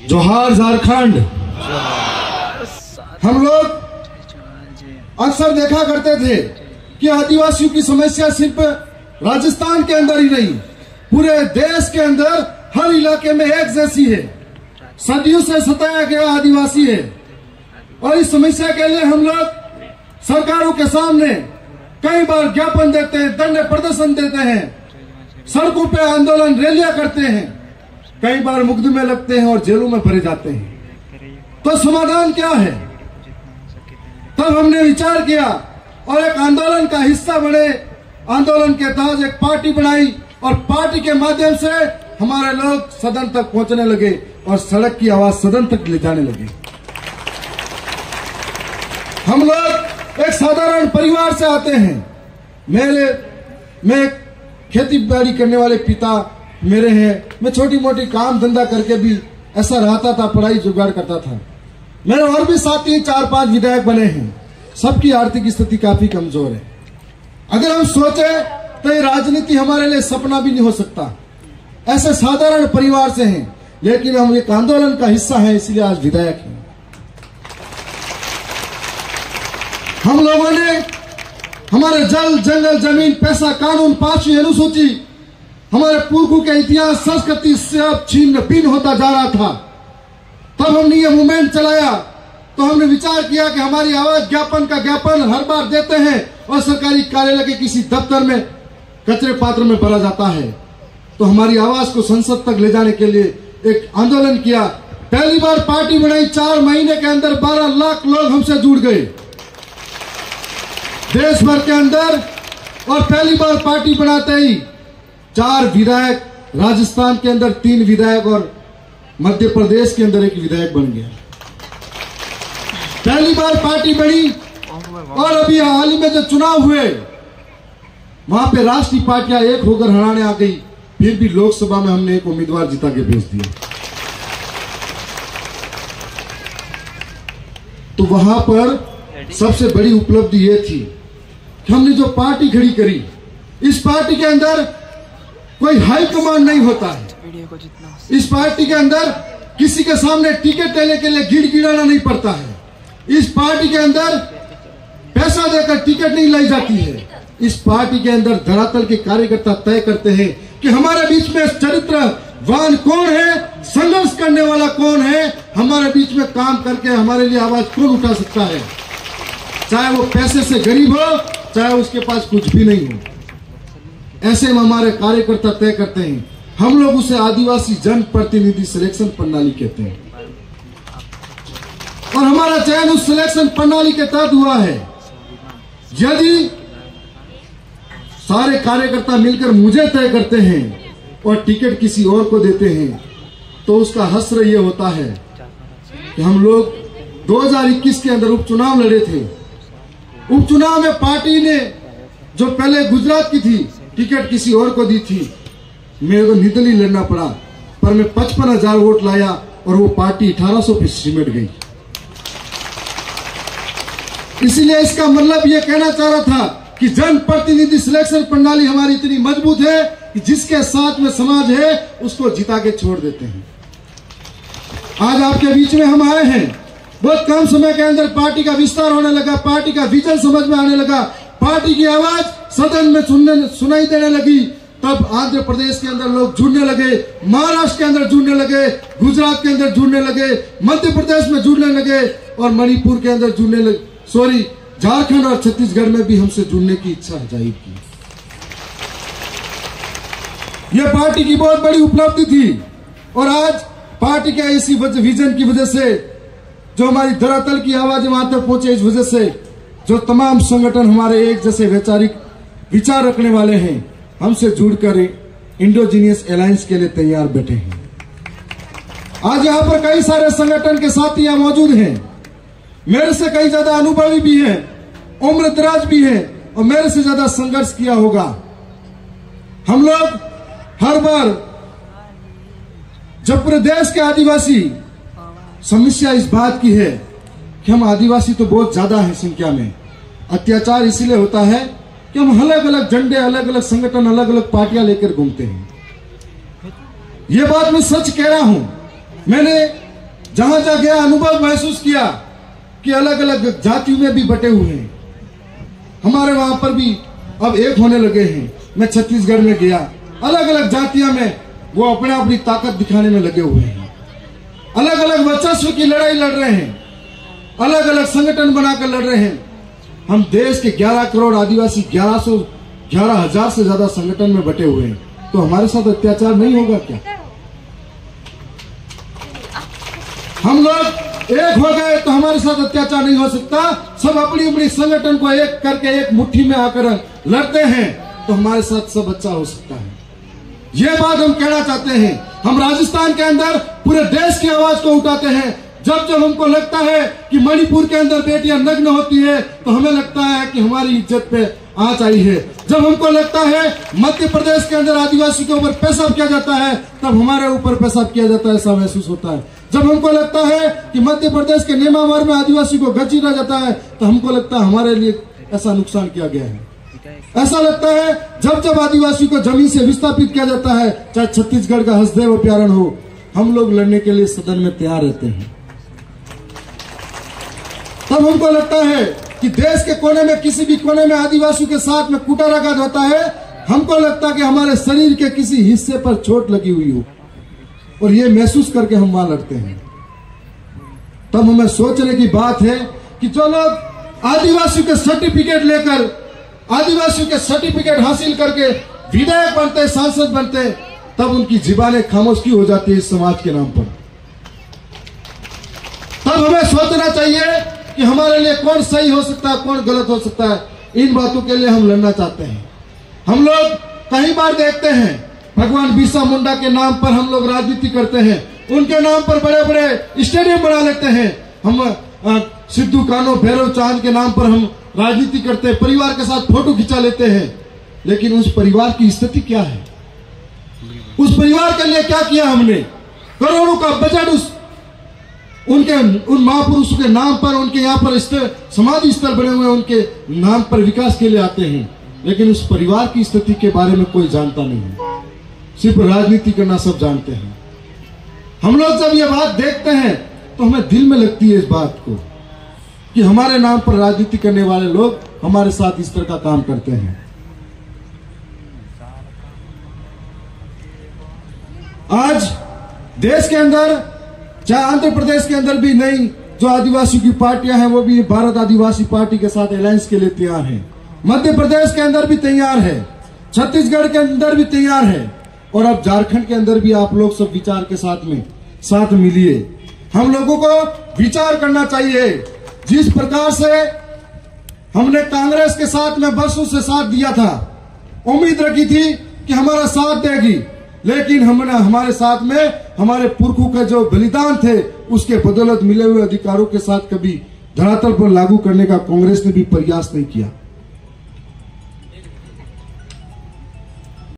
जोहार झारखंड। हम लोग अक्सर देखा करते थे कि आदिवासियों की समस्या सिर्फ राजस्थान के अंदर ही नहीं, पूरे देश के अंदर हर इलाके में एक जैसी है। सदियों से सताया गया आदिवासी है और इस समस्या के लिए हम लोग सरकारों के सामने कई बार ज्ञापन देते हैं, धरने प्रदर्शन देते हैं, सड़कों पे आंदोलन रैलियां करते हैं, कई बार मुकदमे लगते हैं और जेलों में भरे जाते हैं। तो समाधान क्या है? तब हमने विचार किया और एक आंदोलन का हिस्सा बने। आंदोलन के तहत एक पार्टी बनाई और पार्टी के माध्यम से हमारे लोग सदन तक पहुंचने लगे और सड़क की आवाज सदन तक ले जाने लगे। हम लोग एक साधारण परिवार से आते हैं। मैं खेती बाड़ी करने वाले पिता मेरे हैं। मैं छोटी मोटी काम धंधा करके भी ऐसा रहता था, पढ़ाई जुगाड़ करता था। मेरे और भी साथी 4-5 विधायक बने हैं। सबकी आर्थिक स्थिति काफी कमजोर है। अगर हम सोचे तो ये राजनीति हमारे लिए सपना भी नहीं हो सकता। ऐसे साधारण परिवार से हैं, लेकिन हम एक आंदोलन का हिस्सा हैं, इसलिए आज विधायक हैं। हम लोगों ने हमारे जल, जंगल, जमीन, पैसा, कानून, 5वीं अनुसूची, हमारे पूर्वों के इतिहास, संस्कृति से अब छीन भिन्न होता जा रहा था। तब हमने ये मूवमेंट चलाया तो हमने विचार किया कि हमारी आवाज ज्ञापन का ज्ञापन हर बार देते हैं और सरकारी कार्यालय के किसी दफ्तर में कचरे पात्र में भरा जाता है। तो हमारी आवाज को संसद तक ले जाने के लिए एक आंदोलन किया। पहली बार पार्टी बनाई, 4 महीने के अंदर 12 लाख लोग हमसे जुड़ गए देश भर के अंदर। और पहली बार पार्टी बनाते ही 4 विधायक, राजस्थान के अंदर 3 विधायक और मध्य प्रदेश के अंदर 1 विधायक बन गया। पहली बार पार्टी बनी और अभी हाल ही में जो चुनाव हुए वहां पे राष्ट्रीय पार्टियां एक होकर हराने आ गई। फिर भी लोकसभा में हमने एक उम्मीदवार जिता के भेज दिया। तो वहां पर सबसे बड़ी उपलब्धि ये थी कि हमने जो पार्टी खड़ी करी, इस पार्टी के अंदर कोई हाई कमांड नहीं होता है। इस पार्टी के अंदर किसी के सामने टिकट लेने के लिए गिड़गिड़ाना नहीं पड़ता है। इस पार्टी के अंदर पैसा देकर टिकट नहीं लाई जाती है। इस पार्टी के अंदर धरातल के कार्यकर्ता तय करते हैं कि हमारे बीच में चरित्रवान कौन है, संघर्ष करने वाला कौन है, हमारे बीच में काम करके हमारे लिए आवाज कौन उठा सकता है, चाहे वो पैसे से गरीब हो, चाहे उसके पास कुछ भी नहीं हो। ऐसे में हमारे कार्यकर्ता तय करते हैं। हम लोग उसे आदिवासी जन प्रतिनिधि सिलेक्शन प्रणाली कहते हैं और हमारा चयन उस सिलेक्शन प्रणाली के तहत हुआ है। यदि सारे कार्यकर्ता मिलकर मुझे तय करते हैं और टिकट किसी और को देते हैं तो उसका हश्र ये होता है कि हम लोग 2021 के अंदर उपचुनाव लड़े थे। उपचुनाव में पार्टी ने जो पहले गुजरात की थी टिकट किसी और को दी थी। मेरे को निर्दलीय लड़ना पड़ा, पर मैं 55,000 वोट लाया और वो पार्टी 1800 पे सिमट गई। इसलिए इसका मतलब ये कहना चाह रहा था कि जन प्रतिनिधि सिलेक्शन प्रणाली हमारी इतनी मजबूत है कि जिसके साथ में समाज है उसको जिता के छोड़ देते हैं। आज आपके बीच में हम आए हैं। बहुत कम समय के अंदर पार्टी का विस्तार होने लगा, पार्टी का विजन समझ में आने लगा, पार्टी की आवाज सदन में सुनाई देने लगी। तब आंध्र प्रदेश के अंदर लोग जुड़ने लगे, महाराष्ट्र के अंदर जुड़ने लगे, गुजरात के अंदर जुड़ने लगे, मध्य प्रदेश में जुड़ने लगे और मणिपुर के अंदर जुड़ने लगे। झारखंड और छत्तीसगढ़ में भी हमसे जुड़ने की इच्छा जाहिर की। यह पार्टी की बहुत बड़ी उपलब्धि थी और आज पार्टी के इसी विजन की वजह से जो हमारी धरातल की आवाज वहां तक पहुंचे, इस वजह से जो तमाम संगठन हमारे एक जैसे वैचारिक विचार रखने वाले हैं हमसे जुड़कर इंडोजीनियस अलायंस के लिए तैयार बैठे हैं। आज यहाँ पर कई सारे संगठन के साथी यहाँ मौजूद हैं। मेरे से कई ज्यादा अनुभवी भी हैं, उम्र दराज भी हैं और मेरे से ज्यादा संघर्ष किया होगा। हम लोग हर बार जब पूरे देश के आदिवासी, समस्या इस बात की है कि हम आदिवासी तो बहुत ज्यादा है संख्या में। अत्याचार इसीलिए होता है कि हम अलग अलग झंडे, अलग अलग संगठन, अलग अलग पार्टियां लेकर घूमते हैं। ये बात मैं सच कह रहा हूं। मैंने जहां जहां गया अनुभव महसूस किया कि अलग अलग जातियों में भी बटे हुए हैं। हमारे वहां पर भी अब एक होने लगे हैं। मैं छत्तीसगढ़ में गया, अलग अलग जातियां में वो अपने अपनी ताकत दिखाने में लगे हुए हैं। अलग अलग वर्चस्व की लड़ाई लड़ रहे हैं, अलग अलग संगठन बनाकर लड़ रहे हैं। हम देश के 11 करोड़ आदिवासी 11,000 से ज्यादा संगठन में बटे हुए हैं, तो हमारे साथ अत्याचार नहीं होगा क्या? हम लोग एक हो गए तो हमारे साथ अत्याचार नहीं हो सकता। सब अपनी अपनी संगठन को एक करके एक मुट्ठी में आकर लड़ते हैं तो हमारे साथ सब अच्छा हो सकता है। ये बात हम कहना चाहते हैं। हम राजस्थान के अंदर पूरे देश की आवाज को उठाते हैं। जब जब हमको लगता है कि मणिपुर के अंदर बेटियां नग्न होती है तो हमें लगता है कि हमारी इज्जत पे आंच आई है। जब हमको लगता है मध्य प्रदेश के अंदर आदिवासी के ऊपर पेशाब किया जाता है तब हमारे ऊपर पेशाब किया जाता है, ऐसा महसूस होता है। जब हमको लगता है कि मध्य प्रदेश के नेमावर में आदिवासी को घसीटा जाता है तो हमको लगता है हमारे लिए ऐसा नुकसान किया गया है। ऐसा लगता है जब जब आदिवासी को जमीन से विस्थापित किया जाता है, चाहे छत्तीसगढ़ का हसदेव अभ्यारण्य हो, हम लोग लड़ने के लिए सदन में तैयार रहते हैं। तब हमको लगता है कि देश के कोने में किसी भी कोने में आदिवासियों के साथ में कूटाराघात होता है, हमको लगता है कि हमारे शरीर के किसी हिस्से पर चोट लगी हुई हो, और ये महसूस करके हम वहां लड़ते हैं। तब हमें सोचने की बात है कि जो लोग आदिवासियों के सर्टिफिकेट लेकर, आदिवासियों के सर्टिफिकेट हासिल करके विधायक बनते, सांसद बनते, तब उनकी जुबानें खामोश क्यों हो जाती है इस समाज के नाम पर। तब हमें सोचना चाहिए कि हमारे लिए कौन सही हो सकता है, कौन गलत हो सकता है। इन बातों के लिए हम लड़ना चाहते हैं। हम लोग कई बार देखते हैं भगवान बिरसा मुंडा के नाम पर हम लोग राजनीति करते हैं, उनके नाम पर बड़े बड़े स्टेडियम बना लेते हैं। हम सिद्धू कान्हू भैरव चांद के नाम पर हम राजनीति करते हैं, परिवार के साथ फोटो खिंचा लेते हैं। लेकिन उस परिवार की स्थिति क्या है? उस परिवार के लिए क्या किया हमने? करोड़ों का बजट उन महापुरुषों के नाम पर, उनके यहाँ पर समाधि स्थल बने हुए उनके नाम पर विकास के लिए आते हैं, लेकिन उस परिवार की स्थिति के बारे में कोई जानता नहीं है। सिर्फ राजनीति करना सब जानते हैं। हम लोग जब ये बात देखते हैं तो हमें दिल में लगती है इस बात को कि हमारे नाम पर राजनीति करने वाले लोग हमारे साथ इस तरह का काम करते हैं। आज देश के अंदर, चाहे आंध्र प्रदेश के अंदर भी नई जो आदिवासी की पार्टियां हैं वो भी भारत आदिवासी पार्टी के साथ अलायंस के लिए तैयार हैं। मध्य प्रदेश के अंदर भी तैयार है, छत्तीसगढ़ के अंदर भी तैयार है, और अब झारखंड के अंदर भी आप लोग सब विचार के साथ मिलिए। हम लोगों को विचार करना चाहिए। जिस प्रकार से हमने कांग्रेस के साथ में बरसों से साथ दिया था, उम्मीद रखी थी कि हमारा साथ देगी, लेकिन हमने हमारे साथ में हमारे पुरखों के जो बलिदान थे उसके बदौलत मिले हुए अधिकारों के साथ कभी धरातल पर लागू करने का कांग्रेस ने भी प्रयास नहीं किया।